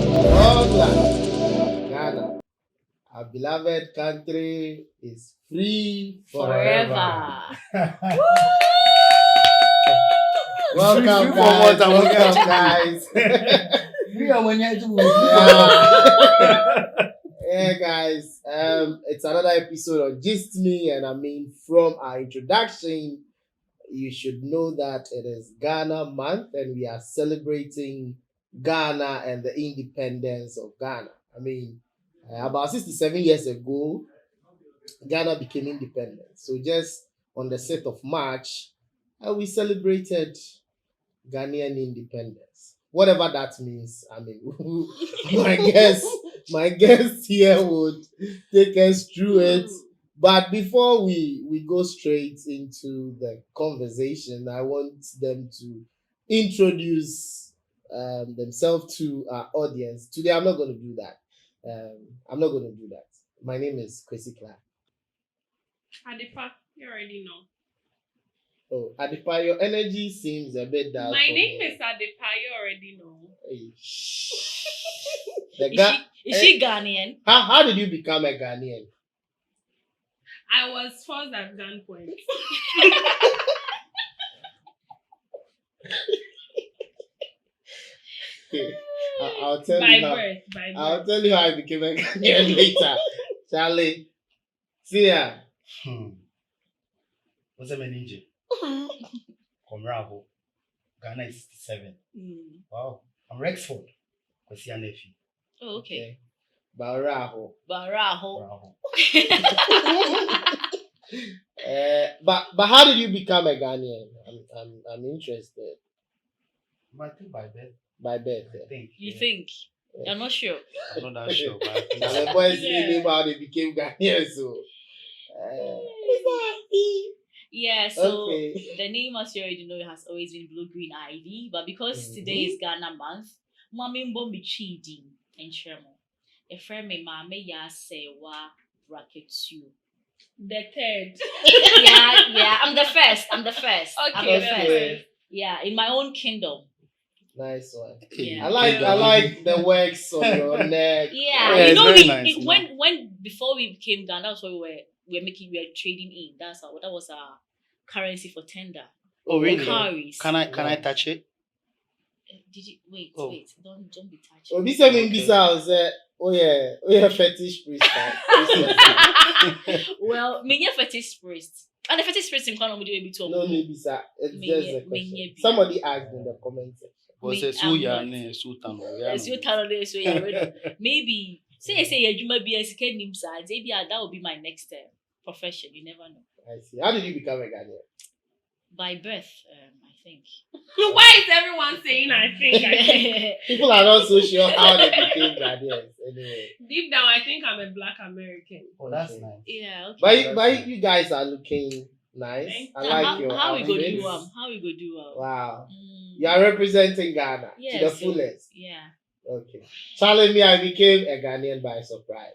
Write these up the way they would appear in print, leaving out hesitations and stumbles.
Hola, Ghana, our beloved country is free forever. Welcome, Free for guys. water, Welcome, guys. Yeah, guys. It's another episode of Gist Me, and I mean, from our introduction, you should know that it is Ghana month, and we are celebrating Ghana and the independence of Ghana. I mean, about 67 years ago, Ghana became independent. So just on the 6th of March, we celebrated Ghanaian independence. Whatever that means, I mean, my guest here would take us through it. But before we go straight into the conversation, I want them to introduce themselves to our audience. Today, I'm not going to do that. I'm not going to do that. My name is Kwesi Clark. Adipa, you already know. Oh, Adipa, your energy seems a bit down. My name is Adipa, you already know. Hey. Is she Ghanaian? How did you become a Ghanaian? I was forced at gunpoint. Okay. I'll tell By you how. birth, by birth. I'll tell you how I became a Ghanaian later. Charlie, see ya. What's the manager? Comravo. Ghana is 67. Wow. I'm Rexford. Kwesi Anefi. Oh, okay. Baraho. Baraho. But how did you become a Ghanaian? I'm interested. I think by birth. By birth. I think. You think? I'm not sure. I'm not that sure, but I think. The boys knew how they became Ghanaian, so. Yeah, so Okay. the name, as you already know, has always been Blue Green ID, but because today is Ghana month, Mami Mbombi Chidi and Shermo. A friend me mame ya sewa bracket you. The third. Yeah, I'm the first. I'm the first. Okay, the first. Yeah, in my own kingdom. Nice one. Yeah. I like the wax on your neck. Yeah, Yeah, you it's know, very nice, you know. when before we became Ghana, that's what we were trading in. That was our currency for tender. Oh, really? Cowries. Can I touch it? Did you wait? Oh. Wait! Don't be touching. Oh, this is Bisa. Oh yeah, fetish priest. Well, me fetish priest. And the fetish priest in Kwano we do a bit of. No, maybe sir. It's Me- just a me- question. me- Somebody asked in the comment section. Was Me, it I'm Suya not. and Sultan? Yes, you tell us so you're ready. Maybe say you might be a second name sir. Maybe that will be my next profession. You never know. I see. How did you become a Ghanaian? By birth, I think. Why is everyone saying I think? People are not so sure how they became Ghanaians. Anyway, Deep down, I think I'm a black American. Oh, that's Okay. nice. Yeah. Okay. but you guys are looking nice. I like how, your how we go outfits. do How we go do Wow, Mm, you are representing Ghana to yeah, the so- fullest. Yeah. Okay, Charlie, me, I became a Ghanaian by surprise.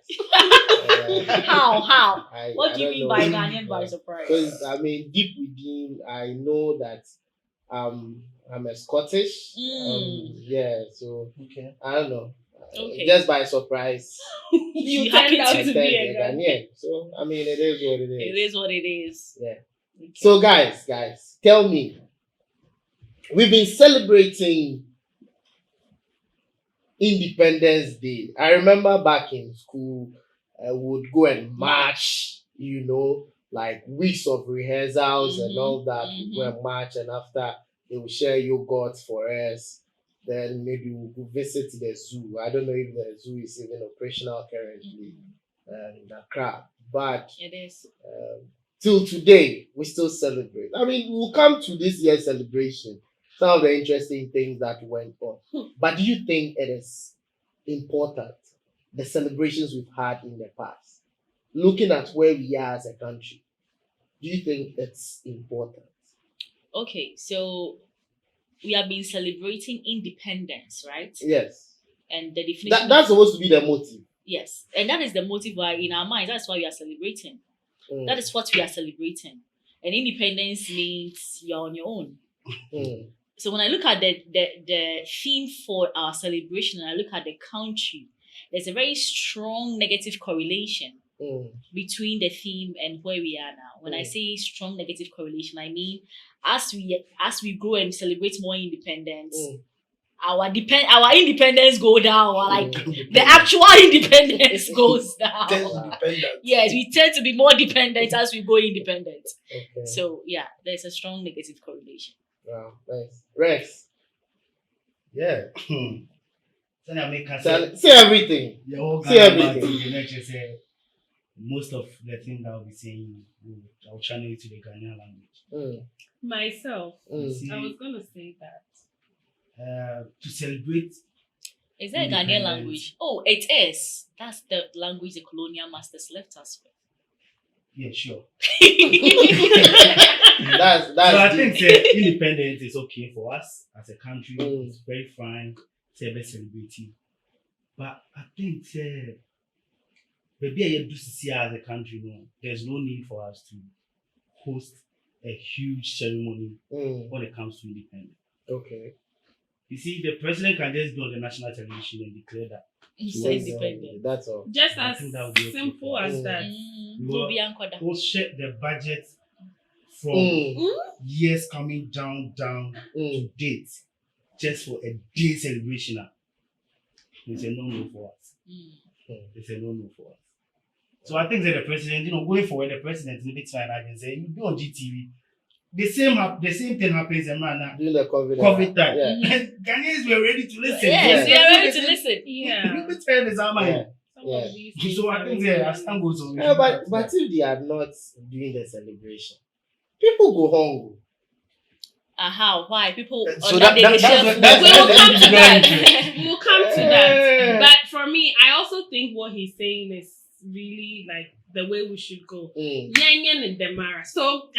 How? I What do you don't mean know. by Ghanaian by surprise? Because I mean, deep within, I know that I'm a Scottish. Yeah, so Okay. I don't know. Okay. Just by surprise, You happen turned out I to turned be a a Ghanaian. Ghanaian. So I mean, it is what it It is. is what it is. Yeah. Okay. So guys, tell me. We've been celebrating Independence Day. I remember back in school, we would go and march, like weeks of rehearsals and all that. We go and march, and after they will share yogurt for us. Then maybe we'll go visit the zoo. I don't know if the zoo is even operational currently in Accra. But It is. till today, we still celebrate. I mean, we'll come to this year's celebration, some of the interesting things that went on. But do you think it is important, the celebrations we've had in the past, looking at where we are as a country? Do you think it's important? Okay, so we have been celebrating independence, right? Yes. And the definition. That's supposed to be the motive. Yes, and that is the motive why in our minds. That's why we are celebrating. That is what we are celebrating. And independence means you're on your own. So when I look at the theme for our celebration and I look at the country, there's a very strong negative correlation between the theme and where we are now. When I say strong negative correlation, I mean as we grow and celebrate more independence, our independence go down, or like the actual independence goes down. Yes, we tend to be more dependent as we go independent. Okay. So yeah, there's a strong negative correlation. Wow, nice. Rex, Yeah. So now make us say everything. the whole Say Ghana everything. the next year say most of the things that I'll be saying, I'll channel it to the Ghanaian language. Myself, See, I was gonna say that. to celebrate. Is that a Ghanaian Independence. language? Oh, it is. That's the language the colonial masters left us with. Yeah, sure. That's So I deep. think independence is okay for us as a country. It's very fine. It's very celebrating. But I think maybe I do see as a country, no, there's no need for us to host a huge ceremony when it comes to independence. Okay. You see, the president can just be on the national television and declare that. He's That's independent. That's all. Just I as think that would be okay simple for us. as that. Tobi Ankoda. We'll share the budget from years coming down to date just for a day celebration. It's a no-no for us. It's a no-no for us. So I think that the president, going forward, the president in the big time, I can say, you be on GTV. The same thing happens in Mana. During the COVID time. Yeah. And Ghanaians were ready to listen. Yes, we are ready to listen. Yeah. You could tell it's our mind. Some of these things So I are think really as time goes on, we Yeah, should but do that. if they are not doing the celebration, people go hungry. How? Why? People So on that- day that's they what- share that's We food. will come to that. Yeah. We will come to that. But for me, I also think what he's saying is really like the way we should go. Yanyan and Demara. So,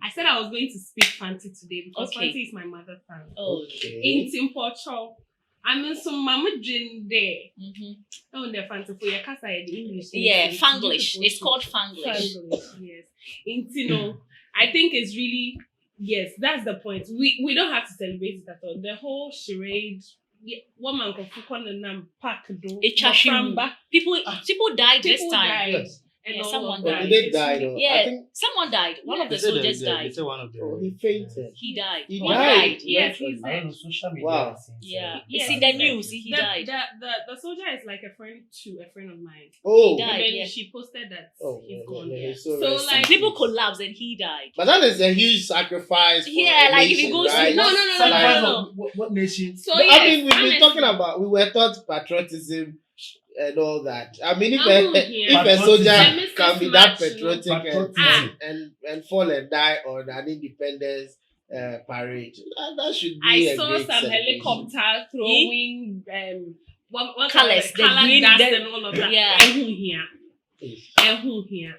I said I was going to speak Fanti today because Okay. Fanti is my mother tongue. Oh. Okay. In Timpocho, I mean, some mama Jin there. Mhm. Oh, the Fanti for your casa in English. Yeah, It's Fanglish. beautiful It's too. called Fanglish. Fanglish, yes. In Tino, I think it's really, yes, that's the point. We don't have to celebrate it at all. The whole charade, woman can focus on the pack do. Echashimu. People died this People time. died. Yes. And Yeah, all someone of Oh, that. he did It's die really- though. Yeah, I think someone died. One of the They say soldiers they died. say one of the. he fainted. He died. He One died. Yes, Yes, he's I don't dead. know, social media. Wow. since, Yeah, Yes, it's in the yes. news. He died. The soldier is like a friend to a friend of mine. Oh, He died. And then yeah. she posted that Oh, he's yeah, gone. yeah, Yeah. he's so So rest like in People peace. collapsed and he died. But that is a huge sacrifice. For Yeah, a like if nation, you go to- right? No. Sacrifice no. of what nation? So But, yes, I mean, we've been honestly, talking about. We were taught patriotism and all that. I mean, if I'm a here. if a soldier Patriotism. can be that Mr. patriotic Patriotism. and fall and die on an independence parade, that should be I a saw great some celebration. helicopter throwing what Colours, the colour green, dust the- and all of that. yeah. Ehun here.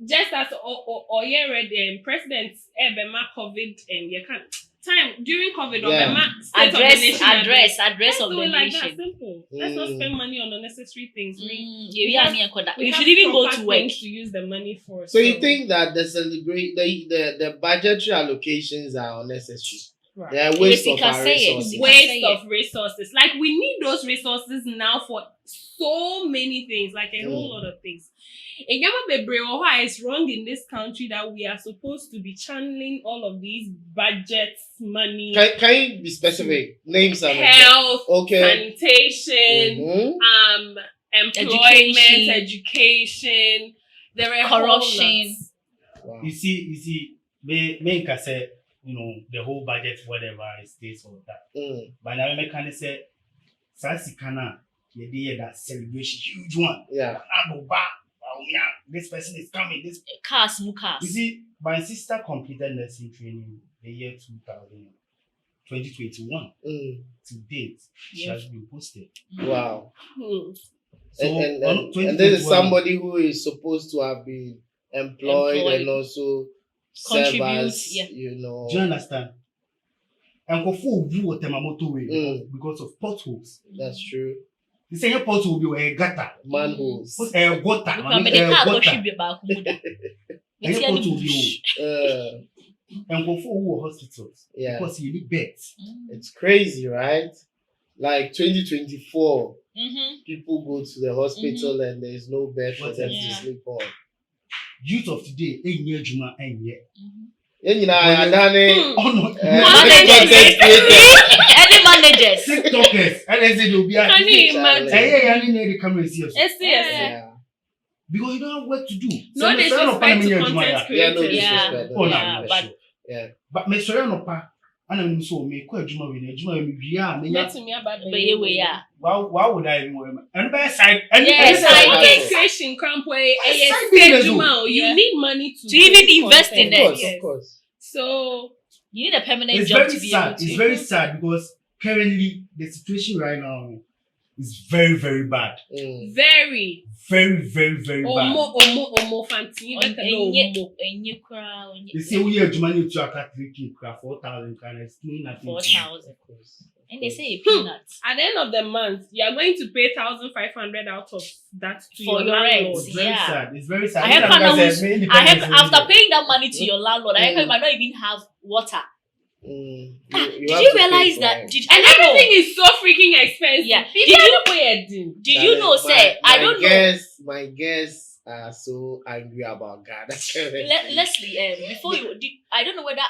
Just as Oye read President Ebema COVID and you can time during COVID Yeah. Obama State of the Nation Address Let's of do the it like that, nation. simple. Let's not spend money on unnecessary things. You We should even go proper to work. things to use the money for. So you think that the budgetary allocations are unnecessary? Right. They are waste you of can our say it. resources. You can say Waste of resources. Like we need those resources now for so many things, like a whole lot of things. And it's wrong in this country that we are supposed to be channeling all of these budgets, money, Can you be specific? Name some. health, Okay. sanitation, Mhm. employment, education. There are Corruption. Wow. You see, me can say, the whole budget, whatever is this or that. But now me can say, Sasikana, the day that celebration, huge one. Yeah. I go back. This person is coming. This Cars. You see, my sister completed nursing training the year 2021. To date, she has been posted. Wow. Hmm. So, And on this is 2021, somebody who is supposed to have been employed. And also serve Contribute, as, yeah. do you understand? And go for view of Temamoto way because of potholes. That's true. The same pot will be a gutter. Manholes. A gutter. Because me the car go should be about kumuda. Any pot will be and go for hospitals. Yeah. Because you need beds. It's crazy, right? Like 2024, people go to the hospital and there's no bed for them to sleep on. Youth of today, ain't near Juma, ain't yet. You know, I done it. Oh no, Any managers. TikTokers, and they say they'll be at Can you imagine? Hey, I need the camera here. Yes. Yeah. Because you don't have work to do. No disrespect to content Yeah, no creators. disrespect. Oh, Yeah, no, but- sure. Yeah. But me sorry no pa. And so me ko adwuma we na adwuma me bia me ya. Let me about But yeah, we are. Why would I even and by side and Yes, Content Yes. creation crampway, Side business, you yeah. need money To even create invest in content. it. Yes. Of course. So You need a permanent it's job very to be sad. able to. It's very sad because currently the situation right now is very, very bad. very Very, very, very bad. omo fancy better no omo. Enye kra, They say we are Juma need to account 3K, 4,000 kind of still nothing. 4,000. Of course. And they say a peanuts. At the end of the month, you are going to pay 1,500 out of that to For your landlord. It's very Yeah. sad. It's very sad. I have Like panels- said, me I have independence after only. paying that money to your landlord, I might not even have water. You Did have you to pay realize for that? it. Did And I don't know. everything is so freaking expensive. Yeah. People don't pay a deal. Did you know, say I don't know. My guests are so angry about Ghana. Leslie, before you, I don't know whether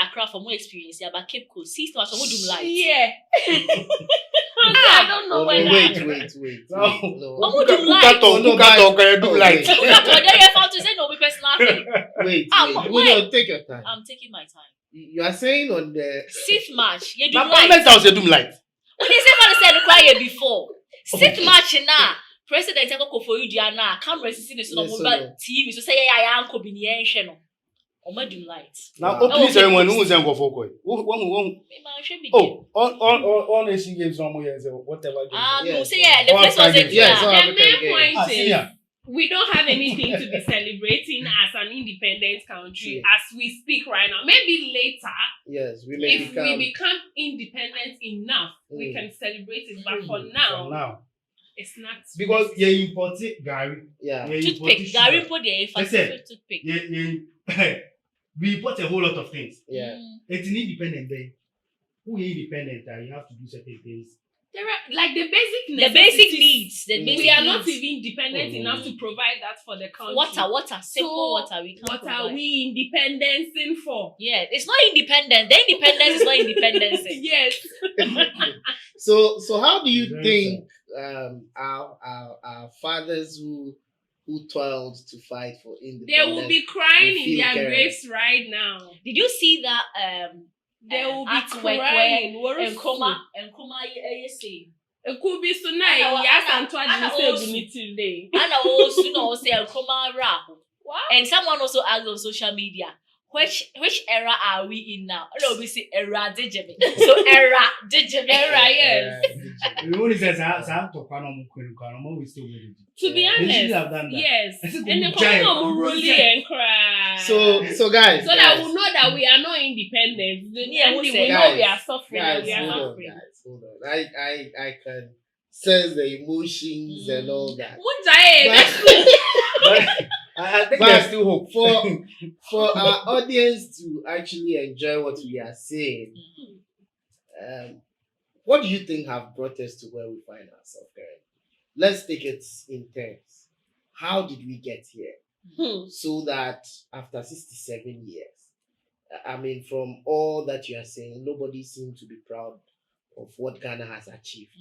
Accra from what experience, yeah, but Cape Coast, see, so what do light? Yeah. I don't know Oh, no, whether. wait. No. No. What do light? no, do light. There you found to say no, because nothing. Wait. Wait. No, take your time. I'm taking my time. You are saying on the 6th March, you do My light. parliament house they do light. When they say for the same require before 6th March now, President Eko for you Diana, camera sitting in the Yes, mobile TV, so say yeah, uncle be near no. O ma do light. Now Wow. opening Okay. ceremony who say go for koi. One. Me man should be. Oh, on Asian games no more years whatever. No, Yes. say yeah, the All place was African a games. Yes, The all yeah. African main games. point see is ya. we don't have anything to be celebrating as an independent country Yeah. as we speak right now. Maybe later, Yes, we may if become. we become independent enough, we Mm. can celebrate it. But for For now, now. it's not. Because you import it, Gary. Yeah. You import Toothpick, Gary put the Listen. toothpick. We import a whole lot of things. Yeah. It's an independent day. Who is independent? You have to do certain things. There are like the basic The basic necessities. needs, the Mm. basic We are needs. not even dependent Mm. enough to provide that for the country. Water, simple So, water. We can't What provide. are we independencing for? Yeah, it's not independent. The independence is not independence. Yes. So how do you Very think our fathers who toiled to fight for They independence? will be crying We in feel their cared. graves right now. Did you see that They will be artwork where crying. Nkoma say It could be so Ana- nice. Yes, Ana- and twice Ana you say also- good today. and also know say Nkoma rap. Wow. And someone also asked on social media, which era are we in now? No, we say era digime. So era digime. Era, yes. The only says I have to pan on Mukun, we still waiting. To be Yeah. They should honest, have done that. yes. I think And we'll the giant. come We'll really giant. and cry. So guys, so that we know that we are not independent. Yeah, And who we said- know we are Guys, suffering. guys, we are hold on, suffering. guys, hold on. I can sense the emotions and all that. Mujaye, But I think But there's still hope. for our audience to actually enjoy what we are saying, what do you think have brought us to where we find ourselves currently? Let's take it in terms. How did we get here? So that after 67 years, I mean, from all that you are saying, nobody seems to be proud of what Ghana has achieved.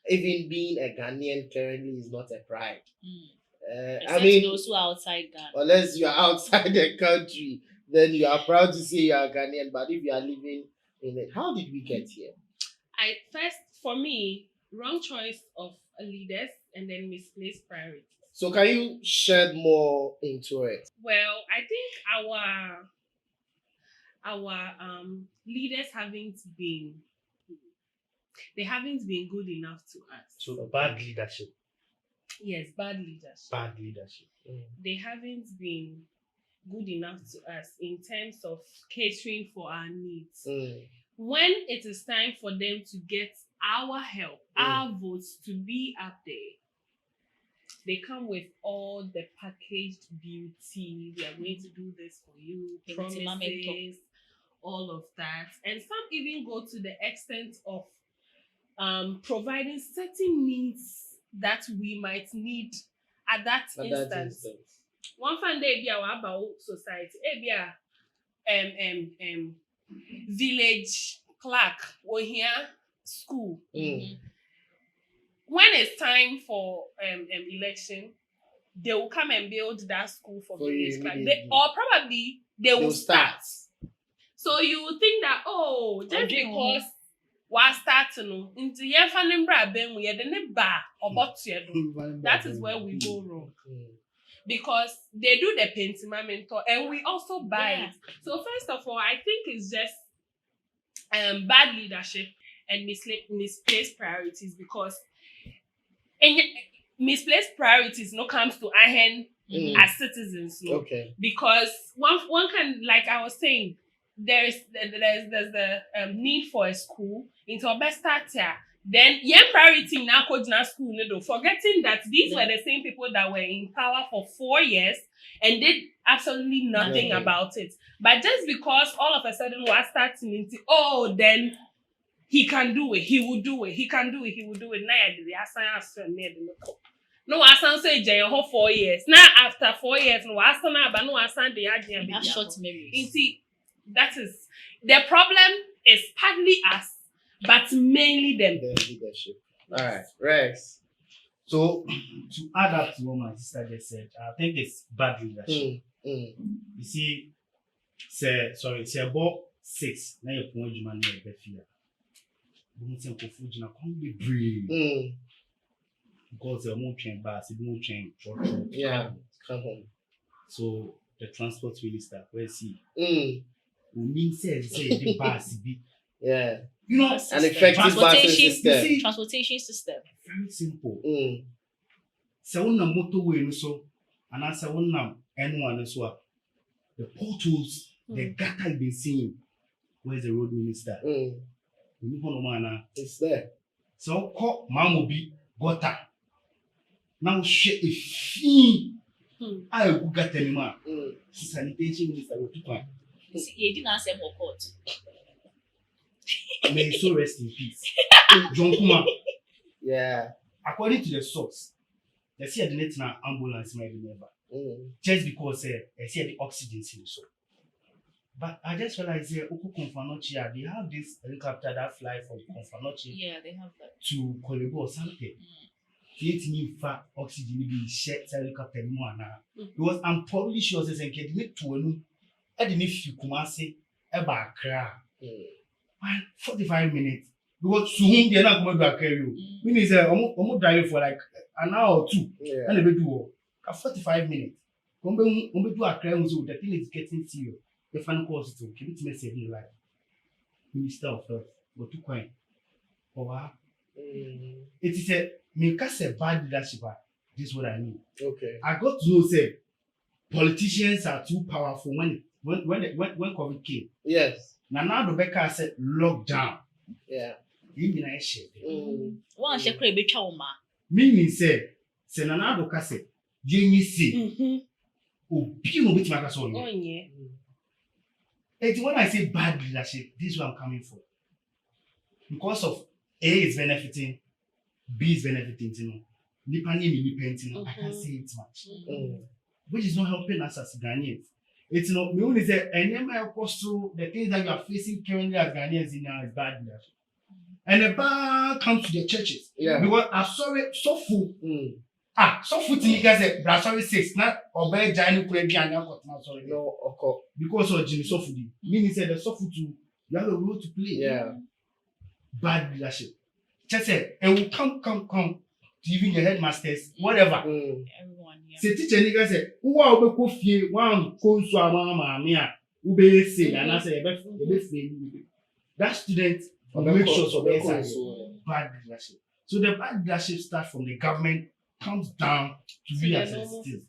Even being a Ghanaian currently is not a pride. I Except mean, those who are outside Ghana. unless you are outside the country, then you are proud to say you are Ghanaian. But if you are living in it, how did we get here? For me, wrong choice of leaders and then misplaced priorities. So can you shed more into it? Well, I think our leaders haven't been good enough to us. So bad leadership. Yes, bad leadership. Bad leadership. They haven't been good enough to us in terms of catering for our needs. When it is time for them to get our help, our votes to be up there. They come with all the packaged beauty. We are going to do this for you, promises, all of that. And some even go to the extent of providing certain needs that we might need at that instance. One fan day be our about society. Be village clerk or here school. When it's time for election, they will come and build that school for village clerk. Or probably they will start. So you would think that just because we start into that is where we go wrong. Because they do the pentimamento and we also buy it. So first of all, I think it's just bad leadership and misplaced priorities, because misplaced priorities comes to Ahen as citizens. No? Okay. Because one can, like I was saying, there's the need for a school into a best start here. Then priority now na school, forgetting that these were the same people that were in power for 4 years and did absolutely nothing about it. But just because all of a sudden we're starting into then he can do it, he will do it, he can do it, he will do it. No, I sound say Jay 4 years. Now after 4 years, no, I sound but no, I sound the idea. Short memories. That is the problem. Is partly us, but mainly them. The leadership. All right, Rex. So to add up to what my sister just said, I think it's bad leadership. You see, say about 6. Now you're going to man be fear. You want to confuse na come be brave. Because they're more trained bus, they're more trained truck. Yeah, come home. So the transport minister, where see? Who means say the bus be. Yeah. You know, an effective transportation system. Very simple. So when the motorway so, and I say when anyone so, the portals, the gutter you've been seeing. Where's the road minister? It's there. So call Mamobi gutter. Now share a fee. I will get any man. Sanitation minister will do fine. You didn't answer more court. May so rest in peace. John Kuma. Yeah. According to the source, they see the net now ambulance might be never. Just because I see the oxygen in so. But I just realized here, Konfanochia, they have this helicopter that fly from Konfanochia. Yeah, they have that. To Kolebo or something. Create new fat oxygen be shared helicopter anymore now. Because I'm probably sure they can get to a new. I didn't if you come and say about cry. 45 minutes. Because soon they're not going to carry you. Meaning, I'm driving for like an hour or 2. And they do 45 minutes. When we do a crime, the thing is getting serious. The final cause to keep it message in life. Minister of Health, but too quiet. It is a because a bad leadership. This is what I mean. Okay. I got to know say politicians are too powerful when COVID came. Yes. Nana Rebecca said lockdown. Yeah. One share crave choma. Meaning say Nana Rebecca said, "Jenny see, oh, you with my son." Oh yeah. And when I say bad leadership, this is what I'm coming for. Because of A is benefiting, B is benefiting, I can't say it much. Which is not helping us as Ghanaians. It's not me only say the things that you are facing currently as Ghanaians in now is bad leadership. And the bad comes to the churches. Yeah. Because I'm sorry, so full. So full to me guys say sorry 6, not obey giant sorry. No, okay. Because of Jimmy Sofudi. Meaning say the Sofudu, you have a role to play. Yeah. Bad leadership. Just say, it will come to even the headmasters, whatever. Everyone, yeah. Say teacher nigga say, who are we go fie one konsu amama mia ube say and I say that student make sure so bad leadership. So the bad leadership starts from the government, comes down to we as a citizen.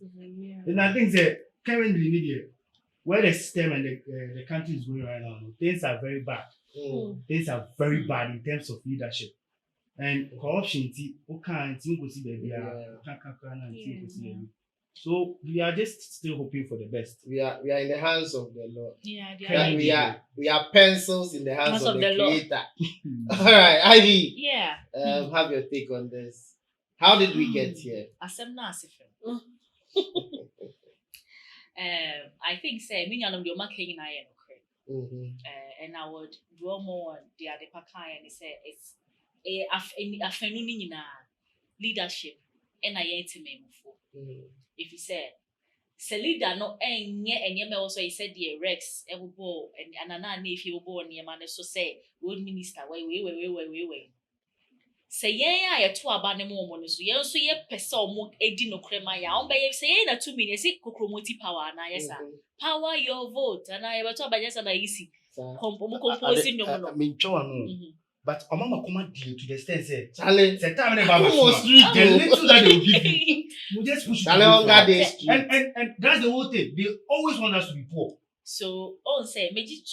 And I think that currently media, where the system and the country is going right now, things are very bad. Things are very bad in terms of leadership. And corruption, who can't go see baby, so we are just still hoping for the best. We are in the hands of the Lord. Yeah, We are pencils in the hands of the Lord. Creator. All right, Ivy. Yeah. Have your take on this. How did we get here? I think say me and the marketing I and I would draw more on the other pakai and say it's a feminine leadership and I ain't me for. If you say leader no and also he said the Rex Evo and anana if you go near man so say road minister way. Say yeah, to a banner more so ye so ye person more edi no crema ya on by say na 2 minutes kokromoti power na yes power your vote and I ever to just na easy composing no no mean but mama command you to the extent say Challenge. the time the little that they will give you we just push and that's the whole thing. They always want us to be poor. So on say meji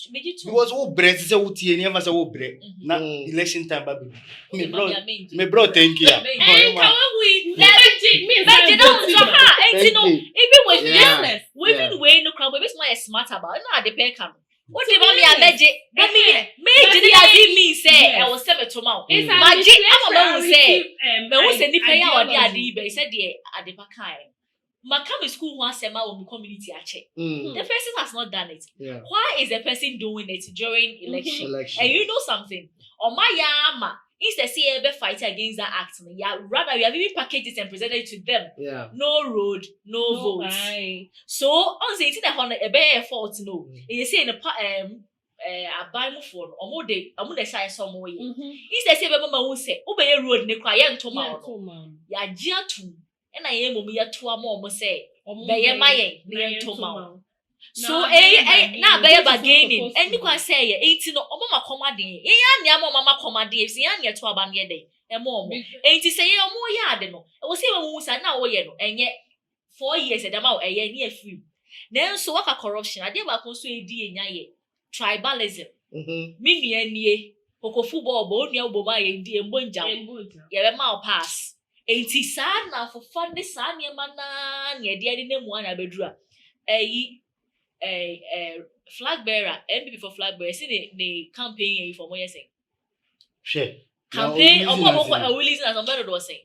because who bread say who tie never say who bread na election time baby me bro thank you even way no crowd we be smart about no the pay come what the mommy abeje me me say I was say to mouth maji am say me who say ni pay ya odi ade be say the ade pa kai Makami school wants a community ache. The person has not done it. Yeah. Why is the person doing it during election? And you know something? On my yama, instead of fight against that act, rather we have even packaged it and presented it to them. Yeah. No road, no votes. So on the 18th, a bare fault no. You say in a Bible phone or more day, I'm going to say some way. Instead of mama say, obey a road in the crying tomorrow. Ya jiatu. And I am ya to a mom say, Bay my to so now they are gaining, and you can say 18 or mama commanding, ya mama commanding, yan to a bandy day, and mom, ain't to say more yard, no, I was even who's now, and yet 4 years at the mouth a year near few. Then so what a corruption, I did what consume ye tribalism, mini and ye, Poco football, bone, your boba, and dear Bunja, ya mouth pass. Enti sad na for fun this sun ye mana ye dear in one abedra. Flag bearer, MP for flag bearer, see the campaign for what you say. Share. Campaign or what a willing as a better was saying.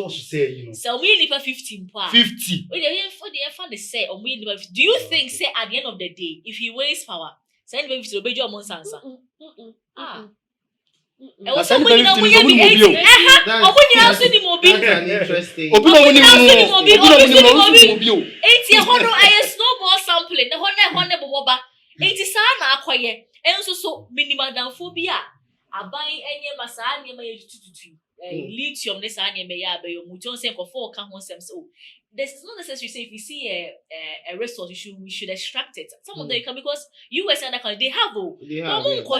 Say, you know. So we need 15 pounds. 50. Well, they fun to say, or we do you think, say, at the end of the day, if he wastes power, send him to obey your monsansa? That's an interesting. Snowball sampling. The honor boba. It is an acquire. And so minimal than phobia. I buy any masani may lithium this anime by your muton same for 4 can so. This is not necessary. Say if you see a resource, we should extract it. Some of them can because US and they have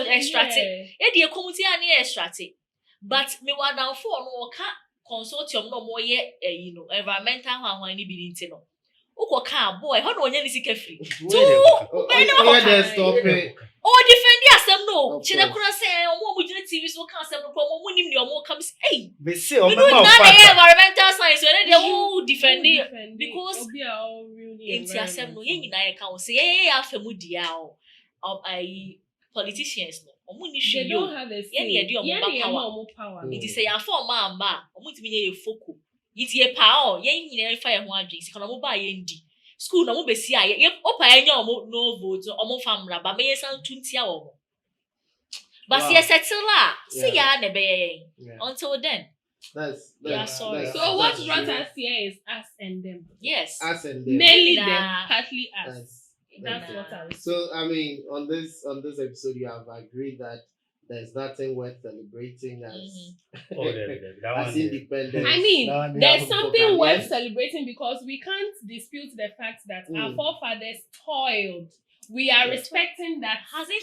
extract it. Yeah, the community are extract it. But me wa down for no can consortium no more environmental one any be no. Uko ka boy, how no any sick free. Stop it. Oh, defend yourself no. China could say, oh, we didn't TV so can't say no problem. We need your more comes. Hey, they say, environmental science, they all defend it because it's yourself no. You can't say, hey, I feel moody out of a politicians no. They don't have a say. Power. It is a form man, or to be a focal. It's a power, yen fire one drinks, economic by ND. School no be see ye opa enyo no vote omo famra ba me san tuntia wo but see settle la see ya na be until then that's sorry. So what brought us here is us and them. Yes, us and them, mainly them, partly us. That's what I was. So I mean on this episode you have agreed that there's nothing worth celebrating as as independence. I mean, there's something worth celebrating because we can't dispute the fact that our forefathers toiled. We are respecting that. Hasn't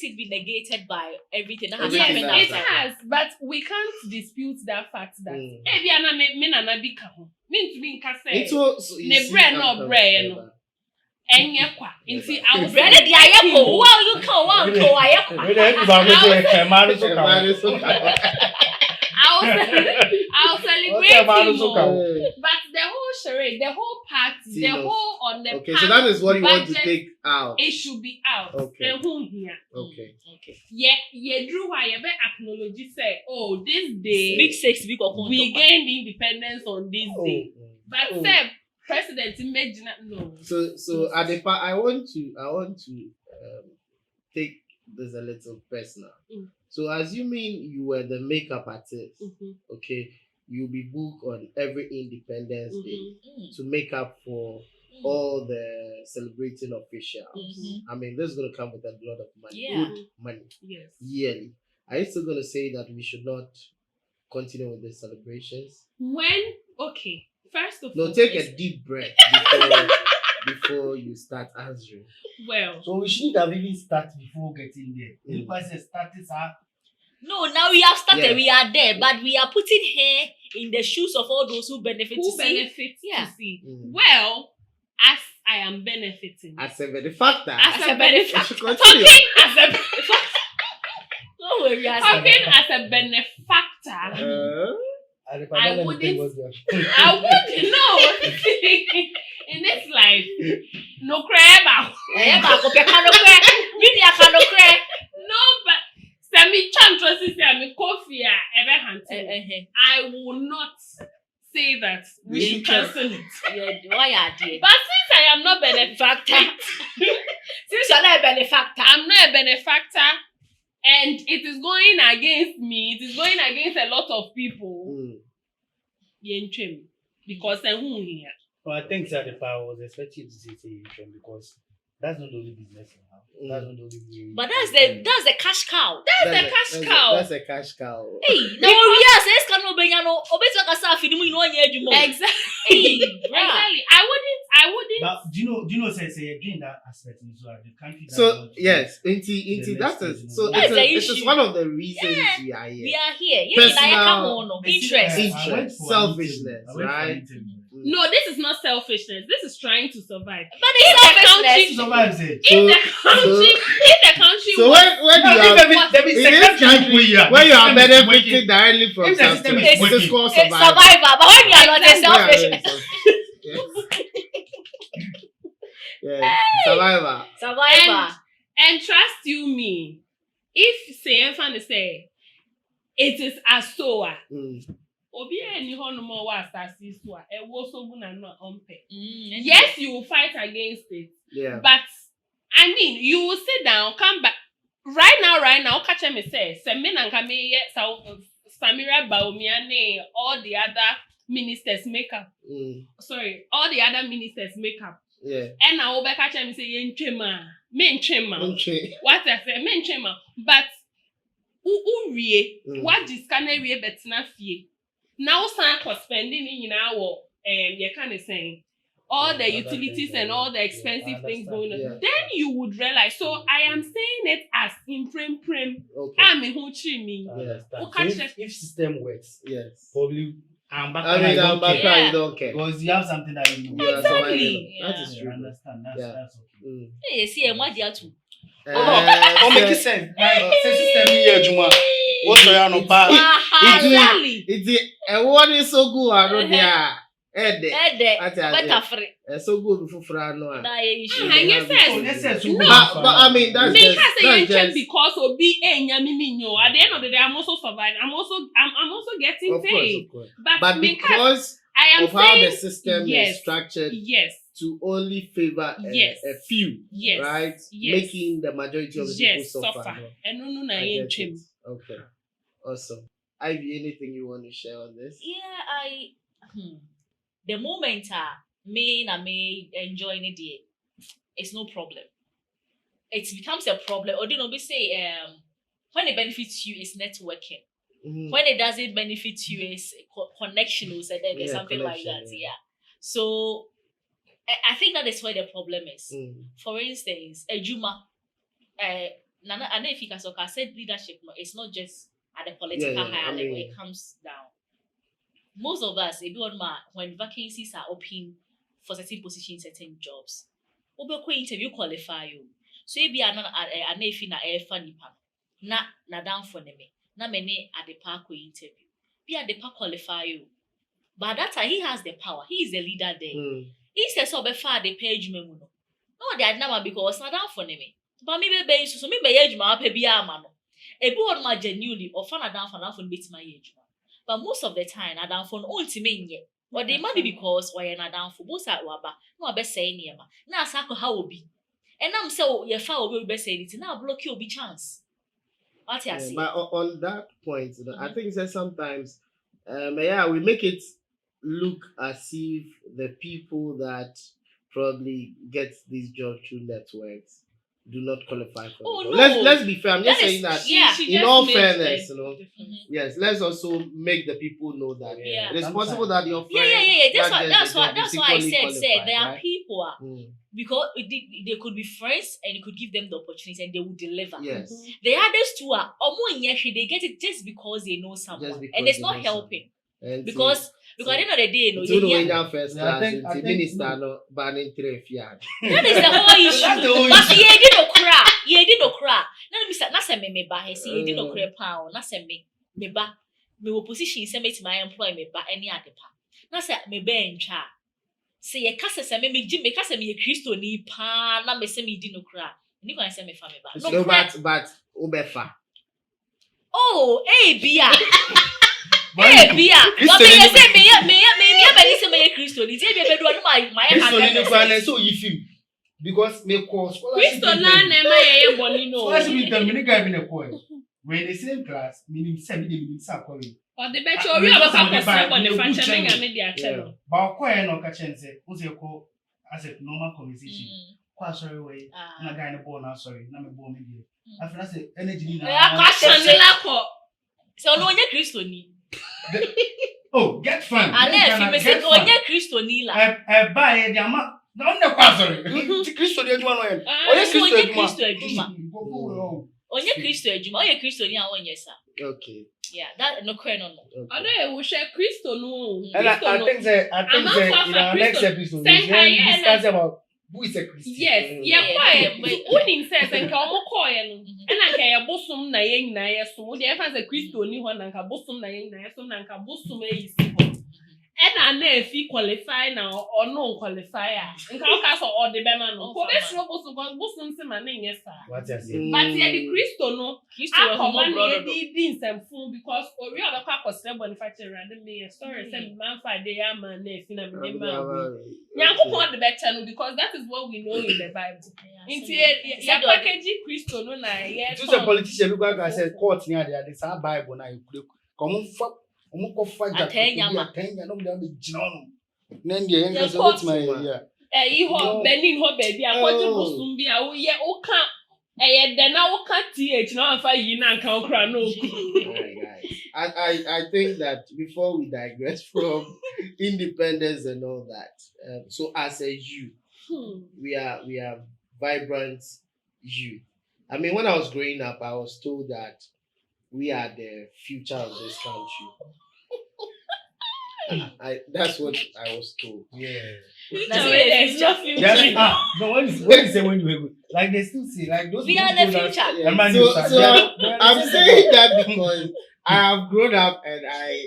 it been negated by everything that has happened? Yes, it has, but we can't dispute that fact that Ebiana me na bika ho. Mean to be nkase. Ne bre no bre no. Enye kwa nti I bread the ayeko wow you can wow ko ayeko I I'll celebrate Okay, man, him it's okay. more. But the whole charade, the whole party, See, the no. whole on the Okay, so that is what you want to budget, take out. It should be out. Okay. Here. Okay. Okay. Yeah, Drew, why you acknowledge say, oh, this day Big 6 week of we gained independence on this day. But Oh. say President imagine no. So at the part, I want to take this a little personal. Mm. So assuming you were the makeup artist, Mm-hmm. okay, you'll be booked on every Independence Day Mm. to make up for all the celebrating officials. Mhm. I mean, this is going to come with a lot of money, Yeah. good money, Yes. yearly. Are you still going to say that we should not continue with the celebrations? Okay, first of No, all, take a deep breath before you start answering. well, So we shouldn't have even started before getting there. Mm. The person started No, now we have started. Yes. We are there, but we are putting her in the shoes of all those who benefit. who to see. benefits Yeah. to see? Mm. Well, as I am benefiting. As a benefactor, As a you benefactor. should continue. Talking as a No way, we are talking as a benefactor. I wouldn't- I would know in this life. No crab. Eh, baako pɛ ka no korɛ. Mini aka no korɛ. No, but semi chantress is semi coffee. Eh. I will not say that we We should can- cancel it. Yeah, why are they? But since I am not benefactor, Since you're not a benefactor. I'm not a benefactor, and it is going against me. It is going against a lot of people. Mm. Because who here? Well, I think that if I was expecting you to say Trend because that's not the only business you have. That's not the only way. But that's the cash cow. That's the cash cow. That's a cash cow. Hey, no, yes, it's can obenya no. Obetwa kasa afi mu no anya adwuma. Exactly. Exactly. I wouldn't. But do you know, say again that aspect in so the country. that So wants to- yes, into The that next is stage, so That's the it is issue. one of the reasons we are We here. are here. Yeah, Personal- na come on no. I see, Interest. I went Interest, for an selfishness, interview. I went for an right? interview. No, this is not selfishness. This is trying to survive. But it's selfishness. Somebody said. If the country So was, when you are in this country, when you are benefiting directly from If the system something, is it is working, called It's survival. survivor. But when you are not a Exactly. selfish. Yes, survivor. Survivor. and trust you me, if say say it is a sower. Mm. Obi any hɔ nom a ɔwɔ asase so a ɛwɔ so bu na no a ɔmpɛ. Mm, Yes, you will fight against it, Yeah. but I mean, you will sit down, come back. Right now, catch me say me na nka me Samira Baumia ne all the other ministers make up. Mm. Sorry, all the other ministers make up. Yeah. And I will catch me say yentwema, me ntwema. Okay. What I say, me ntwema, but uwie, Mm. what is can we betina fie. Now san for spending in our you kind of saying all the Other utilities things and all the I expensive things understand, going on. yeah. Then you would realize. So I am saying it as in prim. Okay. I'm a who me. I understand. Who So catch if system works, Yes. probably I'm back. I mean, don't care. Yeah. you don't care. Because you have something that you know. You are surviving. Exactly. That Yeah. is I true. understand. That's Yeah. that's okay. Mm. Hey, see, and what do you have to? Oh, make it sense. Say system here, Juma. What's your no pa? Exactly. It's what is so good, I don't know. Ede. Ate Better ade. free. So good before no. That issue. And you Oh, said let's say so No. good. But I mean that's me just can't say that's yenchen just because obi nyamimi at the end of the day I'm also surviving. I'm also getting of paid. course. But But me can't- because I am of how the saying system yes. is structured yes. to only favor Yes. a few, Yes. right? Yes. Making the majority of the Yes, people suffer. suffer. No? And no na I get yenchen. it. Okay. Awesome. Ivy, anything you want to share on this? Yeah, the moment me enjoying it, it's no problem. It becomes a problem. Or do you know, we say when it benefits you, it's networking. Mhm. When it doesn't benefit you, it's connection or something Yeah, like connection, that. yeah. Yeah. So I think that is where the problem is. Mm. For instance, Ejuma, Nana Anefika Soka said leadership. It's not just at the political Yeah, higher I level; mean- it comes down. Most of us, everyone, when vacancies are open for certain positions, certain jobs, obeko interview qualify you. So if you are not Anefi na air funny pan, na down for me, na many at the parkway interview. be at the pa qualify you. But that time he has the power. He is the leader there. He says so before the page me no. No, they are never because not down for me. But me be so me be age ma pe bia ma no. E bi won ma genuinely or fan down for bit my age. But most of the time I down for ultimate nye. But they might be because why na down for both at waba. No be say niema. Na asako how obi. And I'm so your fa obi be say it now block you obi chance. What you say? But on that point, I think that sometimes we make it look as if the people that probably get these jobs through networks do not qualify for Oh, the no. job. Let's be fair. I'm just That is- saying that yeah. She in just all made fairness, the- yes, let's also make the people know that Yeah. it is possible that your friend Yeah. that That's gets the why job is I equally said qualified, there are right? people Mm, because they could be friends and you could give them the opportunity and they will deliver. yes. The others two are they get it just because they know someone Just because and it's they not know helping And because at the end of the day, it's when yeah, you're first Yeah, I class, think- I the think- minister no banning three fiat. that is the whole issue. That's the whole But issue. ye did no cry. Now me say na say me ba he say ye did no cry pa na say me ba me wo position say me my employ me ba any adepa. Na say me ba ntwa. Say ye kasa say me gi me kasa me ye Kristo ni pa na me say me di no cry. Ni kan say me fa me ba. No, No cry. but Ubefa. Oh, bia. But Bia. Kristo But me ni- say me be say me Kristo ni. Say be do no my Kristo ni hand. kwa na so yi film because me cause Kristo na na ma ye boni no. scholarship intern me guy be na call. We in the same class, meaning say me dey mean say call. Or the better we have a couple on the fashion me me dia channel. Ba call e no ka chen say, o say call as a normal conversation. Kwa sorry we na guy na ball na sorry, na me ball me dey. After that say energy ni na. Chandela ko. So no onye Kristo ni. Oh, get fun. Ale fi me say onye Kristo ni la. Ba e dey ama na on the kwa sorry. Kristo dey do no e. Onye Kristo eduma. Onye Kristo eduma. Onye Kristo ni a onye sa. Okay. Yeah, that no cry no. Odo e wo share Kristo no. And I think that in our next episode we will discuss about who is a Christian. Yes, Yeah, yeah, but- unim says nka omo call ye no. E na nka ye bosom na ye nyina ye so. Wo de e fa say Kristo ni ho na nka bosom na ye nyina ye so na nka bosom e yi si ho. E na efi qualify na or no qualify a. Nka o ka so o de be ma no. Ko be sure bosom because bosom se ma na nye sa. What you say? But ye the Kristo no. Kristo we Akọba homo na brother. ye di nsɛmfo because ori abakɔ akɔsrɛ bɔnifakyɛ awurade me yɛ sɔre sɛ mmanfa de yɛ ama na efi na mede ma awo nyankopɔn de bɛkyɛ no because that is what we know in the Bible nti yɛ package Kristo no na yɛ Just a politician who can say court near there this Bible na you come fa omo ko fa ja Atenya ma. atenya no dem be gina no na ndie yen ka Yeah, so court with my ma. yeah ɛyi hɔ Benin hɔ baabi akɔgye Oh. bosom bi a woyɛ woka ɛyɛ dɛ na woka th na wamfa yi na nka wokora no oku Alright, guys. I think that before we digress from independence and all that, so as a youth, we are vibrant youth. I mean, when I was growing up, I was told that we are the future of this country. That's what I was told. yeah That's There's no future. yes no when you say when you were good like they still say like those We are people the that- future. Yeah, Man, so you start- so yeah, I'm yeah, saying that because I have grown up and I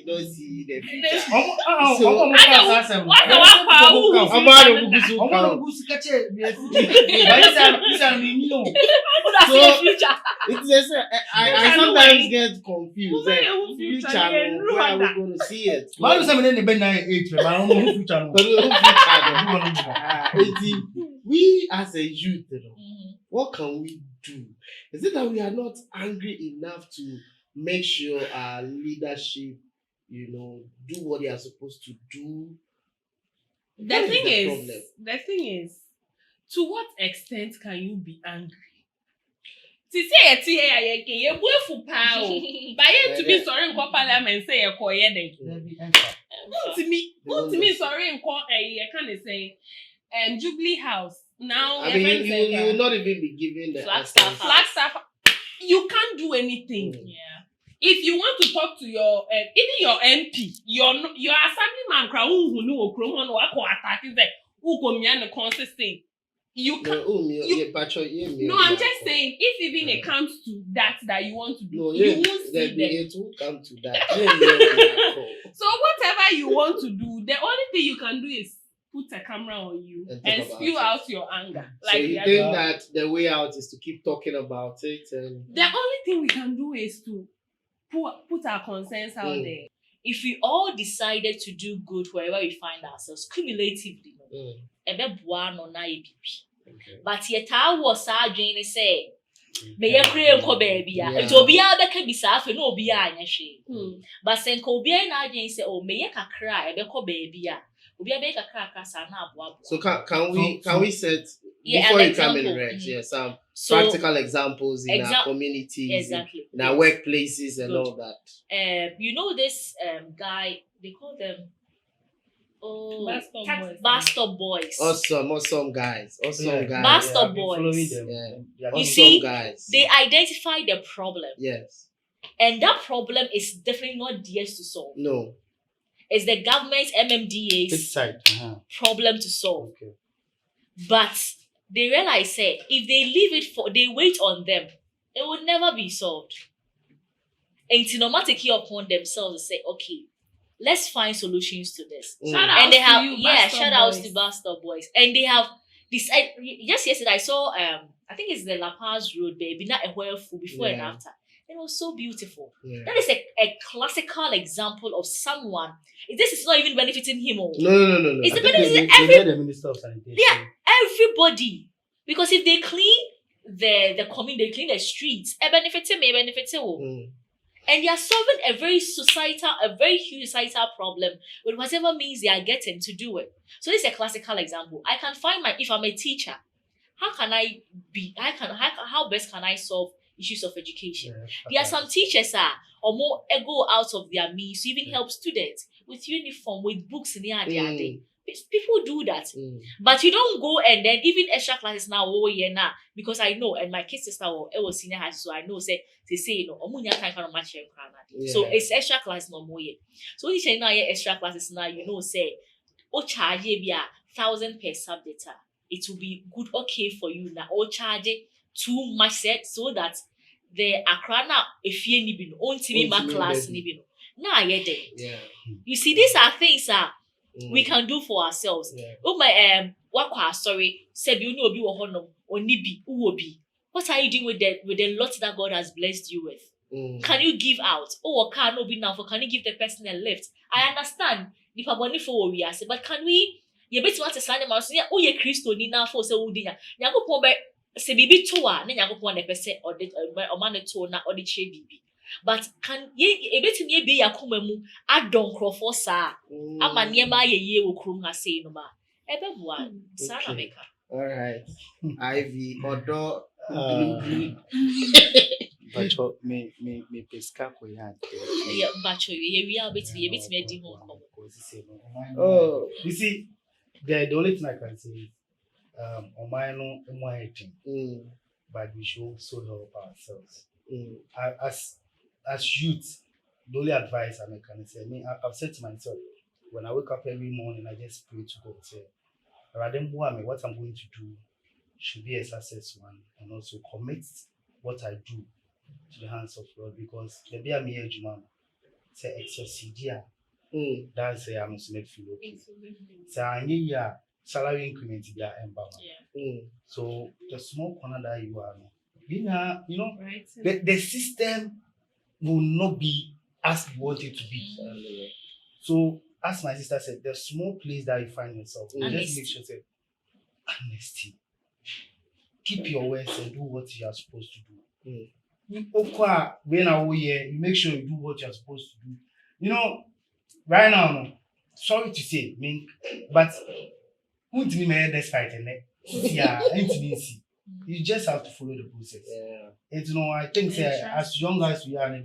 don't see the future. Omo So- omo ka asem What the one for who? I'm out of Bukusu omo count. go sikache be future but me no Who that So- say the future? It's just I sometimes get confused. Who Eh, who future? future, Yeah, no, where are we Rwanda. going to see it? man say me dey be na age but I don't know future no But who future, no? We as a youth, you know, what can we do? Is it that we are not angry enough to make sure our leadership, do what they are supposed to do? The What thing the is, problem? to what extent can you be angry? Ti say eti e ayeke ye bu efu pa o. Ba ye to be sorry nko parliament say ye ko ye den. To me sorry nko ye can say Jubilee House. Now I mean, you will not even be given the Flagstaff essence. Flagstaff, you can't do anything. Yeah. If you want to talk to your even your MP, your assemblyman crowd who know okrom no akọ attack is there who go me and the consist say you No, can. no, I'm just saying, if even it comes to that you want to do, No, you yeah, won't see then them. it will come to that. Yeah. So whatever you want to do, the only thing you can do is put a camera on you And talk and about spew it. out your anger. So you we are think doing. that the way out is to keep talking about it and The only thing we can do is to put our concerns out there. If we all decided to do good wherever we find ourselves, cumulatively, ɛbɛboa no na yɛ bibi. okay. But yɛtaa wɔ saa adwene ne sɛ, meyɛ kura nkɔ baabi a, Yeah. nti obiara bɛka bi saa afei na obiara anyɛ hwee. Hmm. But sɛ nka obiara na adwene sɛ, meyɛ kakra a ɛbɛkɔ baabi a, obiara bɛyɛ kakra saa na aboaboa. So can we set Yeah, before an you come in example. Rex, some So, practical examples in our Exa- communities, exactly. in our workplaces and Good. all that. you know this guy, they call them Bus stop Stop Boys. Awesome guys. Awesome guys. Bus stop I've been boys. following them. Yeah. They are Awesome You see, guys. They identify the problem, Yes. and that problem is definitely not theirs to solve. No. It's the government's This MMDA's side. problem to solve. Okay. But they realize, say, if they leave it they wait on them, it will never be solved. And no matter upon themselves to say, okay, let's find solutions to this. Shout out And they to have, you, yeah, Bus Stop shout outs Boys. to Bus Stop Boys. And they have decided, just yesterday I saw, I think it's the La Paz Road, baby, not a while before and Yeah. after. It was so beautiful. Yeah. That is a classical example of someone. This is not even benefiting him. No. It's I the think benefiting they made the Minister of Sanitation. Yeah. everybody. Because if they clean the community, they clean the streets, it benefits me, it benefits you. Mm. And they are solving a very huge societal problem with whatever means they are getting to do it. So this is a classical example. I can find if I'm a teacher, how best can I solve issues of education? There are some teachers or more go out of their means to even help students with uniform, with books in the day. People do that. But you don't go and then even extra classes now, because I know, and my kid sister was senior high school, so I know say time for much. So it's extra classes no more. So when you now extra classes now, say charge 1,000 per subject. It will be good, okay for you now. Or charge too much set so that the akrana if you need own TV class now you see, these are things we can do for ourselves. Oh my sorry, said you know be or nibi uobi. What are you doing with the lot that God has blessed you with? Can you give out? Oh, can no be now for can you give the person a lift? I understand if I'm money for what we are, but can we bet you want to sign them out? Oh, ye Christo ni now for so would Yago Pombe se bibi toa, then Yago Pon the person or the man to na or the che bibi. But can ye bet me be yakumemu add don crofo sa ama niema ye will krum has say no ma. Ebe one, Sana Maker. All right. Ivy, Odo, But me pesca koyan. Yeah, but we are bit me di home. Oh, You see, the only thing I can say is, on my own, but we should also help ourselves. As youth, the only advice I can say, I've said to myself, when I wake up every morning, I just pray to God, say, what I'm going to do should be a success one, and also commit what I do to the hands of God, because the be a mere man say exercise. That's I'm not feel okay. So I need salary increment in their empowerment. So the small corner that you are, Right. the system will not be as you want it to be. So as my sister said, the small place that you find yourself, just make sure say honesty. Keep your words and do what you are supposed to do. When I here, you make sure you do what you are supposed to do. Right now, sorry to say, but who to me despite you just have to follow the process. I think as young as we are,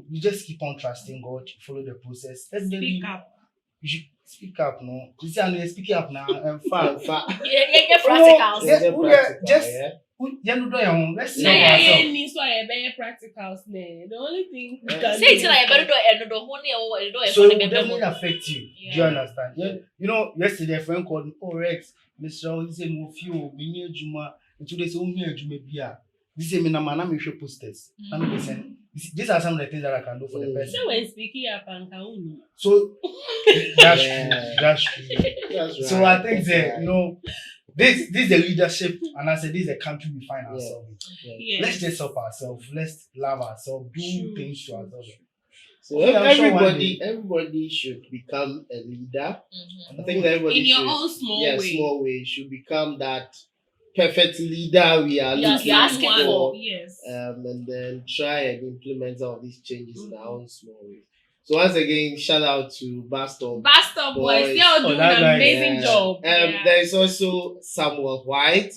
you just keep on trusting God, follow the process. Speak up. You should speak up, no. You see, I'm speaking up now. Yeah, practicals. Let's see ourselves. So I better practicals. The only thing you can Say it like better So it will definitely affect you. Do you understand? Yesterday a friend called me, Rex, Mr. This is more few, mini Juma, and today's only a Juma Bia. This is Minamana, we should posters. These are some of the things that I can do for the person. So when speaking up and kaunu. So that's Yeah. true. That's true. That's right. So I think That's that right. you know, this is the leadership, and I said this is the country we find ourselves in. Yes. Let's just help ourselves. Let's love ourselves. Do True, things to true, ourselves. So Okay, I'm sure one everybody should become a leader. Mhm. I think that everybody In your should, own small way. small way, should become that perfect leader we are Yes, looking you're asking for. Yes. And then try and implement some of these changes in our own small ways. So once again, shout out to Bastard. Bastard boys, they all Oh, do that an guy, amazing Yeah. job. There is also Samuel White,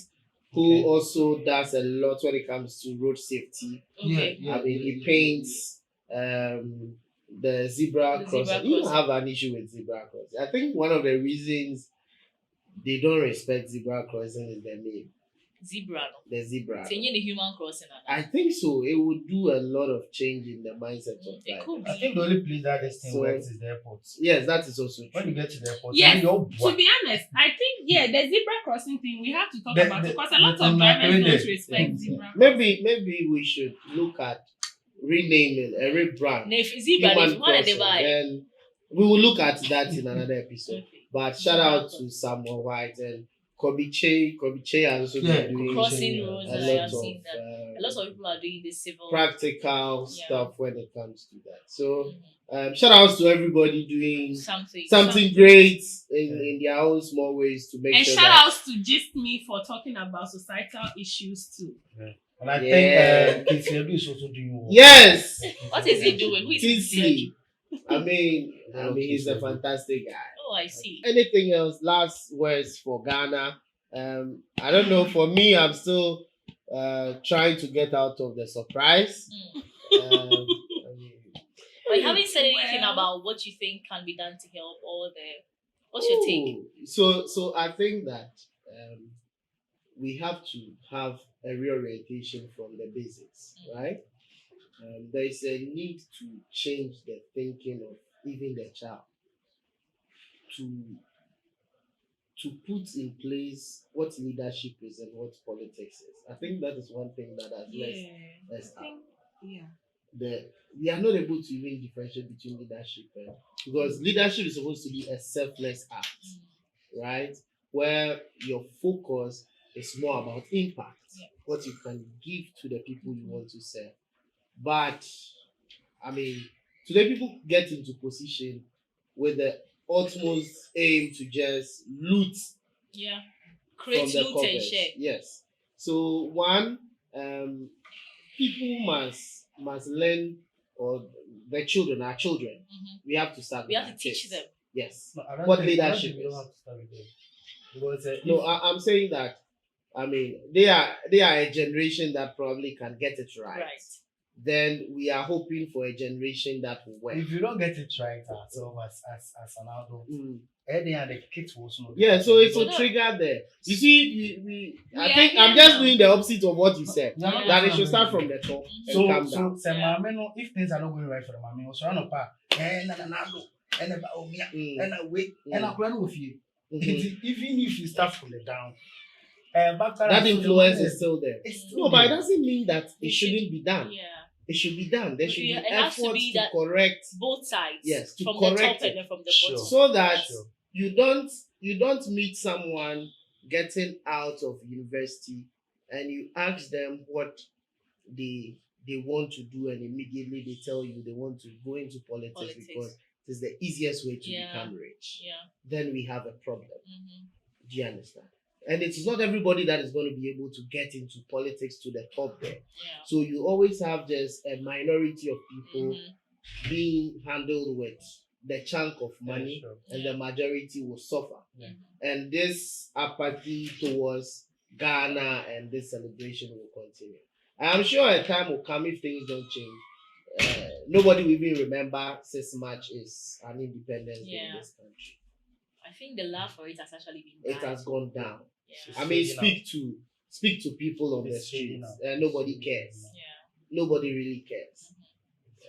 who Okay. also does a lot when it comes to road safety. Okay. Yeah. I mean, he paints the zebra The crossing. zebra You don't crossing. have an issue with zebra crossing. I think one of the reasons they don't respect zebra crossing is the name, Zebra. No. the zebra. It's the human crossing. I think so. It would do a lot of change in the mindset of It life. could I be. think the only place that this thing So- works is the airport. Yes, that is also When you true. get to the airport, Yes, you're To be honest, I think the zebra crossing thing we have to talk The- about the- it because a lot the of drivers thing don't is- respect yeah. zebra. Maybe we should look at renaming a rebrand. And if zebra, if Human you want to crossing. buy. Then we will look at that in another episode. Okay. But shout out to Samuel White and Kobe Che. Kobe Che has also Yeah, been doing Crossing Yeah. roads, a and I lot have of seen that. A lot of people are doing the civil. practical Yeah. stuff when it comes to that. So Mhm. shout outs to everybody doing Something. great in their own small ways to make And sure shout that outs to Gist Me for talking about societal issues too. And I Yeah. think Kinsley is also doing well. yes, What is he doing? Who is Kingsley. I mean, Yeah, he's a Kingsley. fantastic guy. Oh, I see. Anything else? Last words for Ghana? I don't know. For me, I'm still trying to get out of the surprise. Mm. I mean, But you haven't said anything Well- about what you think can be done to help all the. What's your take? So I think that we have to have a reorientation from the basics, right? There is a need to change the thinking of even the child to put in place what leadership is and what politics is. I think that is one thing that has messed I up. think, yeah. We are not able to even differentiate between leadership because leadership is supposed to be a selfless act, right? Where your focus is more about impact, Yeah. what you can give to the people you want to serve. But I mean, today people get into position with the utmost aim to just loot Yeah. from Create the loot and covers. share. Yes. So one, people must learn, or our children. Mhm. We have to start. We with have to our teach kids. them. Yes. No, I don't What think- I don't leadership think we don't is. have to start with them. Because No, I'm saying that. I mean, they are a generation that probably can get it right. Right. Then we are hoping for a generation that will work. if you don't get it right ourselves as an adult, Mm. Eddie and the kids will also not. Yeah, so it will So- trigger there. You see, I are think I'm here just now. doing the opposite of what you said. Yeah, Yeah. That it should start from the top and So come down. say Yeah. mama no, if things are not going right for the mama, also run up na do and about omia Mm. and wait and I run with you. Mhm. Even if you start from the down, That influence is still there. it's No, but it doesn't mean that it It should- shouldn't be done. Yeah. It should be done. There should be Yeah, it has to efforts be to that- correct Both sides. Yes, to from the top correct and then from the Sure. bottom. so that Sure. you don't meet someone getting out of university and you ask them what they want to do, and immediately they tell you they want to go into politics. Because it is the easiest way to Yeah. become rich. Yeah. Then we have a problem. Mm-hmm. Do you understand? And it is not everybody that is going to be able to get into politics to the top there. Yeah. So you always have just a minority of people Mhm. being handled with the chunk of money, Yeah, sure. and Yeah. the majority will suffer. Yeah. And this apathy towards Ghana and this celebration will continue. I'm sure a time will come if things don't change. Nobody will even remember 6 March is an independence day in Yeah. this country. I think the love for it has actually been It bad. has gone down. Yeah. I mean, fading speak to people on the It's fading streets, out. and nobody cares. Yeah. Nobody really cares.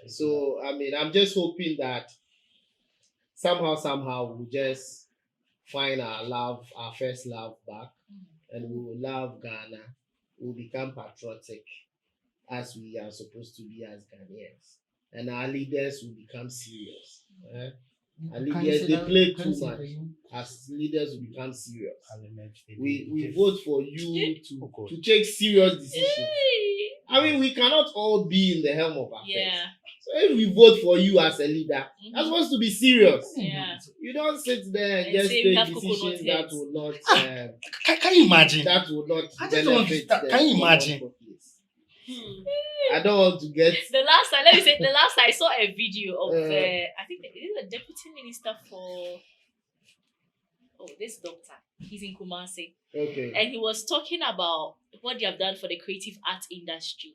So I mean, I'm just hoping that somehow we'll just find our first love back, and we will love Ghana. We will become patriotic as we are supposed to be as Ghanaians, and our leaders will become serious. Our leaders, they play too much. As leaders, we become serious. We vote for you to take serious decisions. I mean, we cannot all be in the helm of affairs. So if we vote for you as a leader, that's supposed to be serious. You don't sit there and just take decisions that will not. Can you imagine? That will not I just don't benefit. understand. Can you imagine? I don't want to get. The last time I saw a video of I think it is a deputy minister for this doctor. He's in Kumasi. Okay. And he was talking about what they have done for the creative art industry.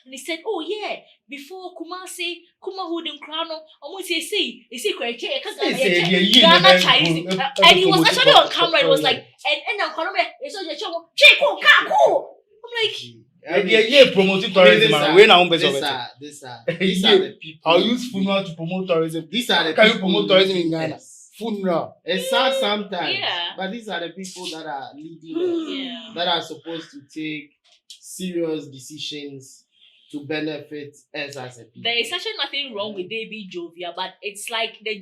And he said, oh yeah, before Kumasi, Kumahood and Krano, almost say, Ghana Chinese. And he was actually on camera. It was like, and I'm like, promoting tourism. These are the people. I'll use funeral to promote tourism. These are the Can you people promote tourism in Ghana? Yes. Funeral. It's sad sometimes, Yeah. but these are the people that are leading us, that are supposed to take serious decisions to benefit us as a people. there is actually nothing wrong with they being jovial, but it's like there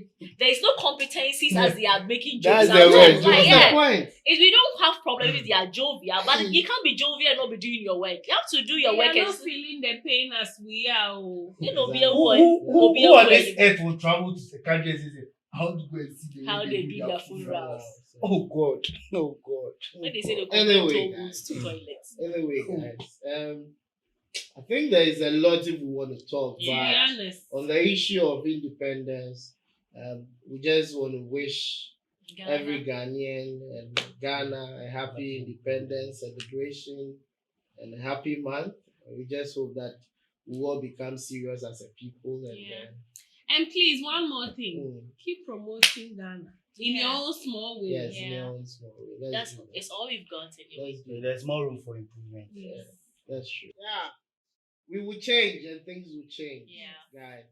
is no competencies as they are making jokes. That's the word. What's Like, the point? if we don't have problems with they are jovial, but you can't be jovial and not be doing your work. You have to do your We work are and not feeling the pain as we are. Oh. you know, be Exactly. a boy. Who on this earth will travel to the country and say, how to go and see How they do their funerals. Oh God. Oh God. When they say they Anyway, go to toilets. Anyway, guys, I think there is a lot if we want to talk To be about honest. on the issue of independence. We just want to wish every Ghanaian and Ghana a happy independence celebration and a happy month. We just hope that we all become serious as a people. And And please, one more thing. Keep promoting Ghana in Yeah. your own small way. yes, Yeah. in our own small way. Let's do that. It's all we've got anyway. Let's do that. There's more room for improvement. Yes. That's true. Yeah. We will change and things will change. Yeah. Guys.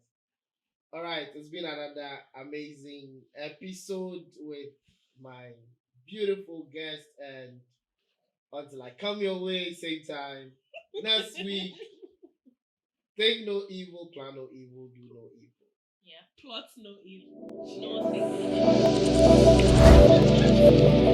All right. It's been another amazing episode with my beautiful guest. And until I come your way, same time next week, think no evil, plan no evil, do no evil. Plot no evil. Nothing.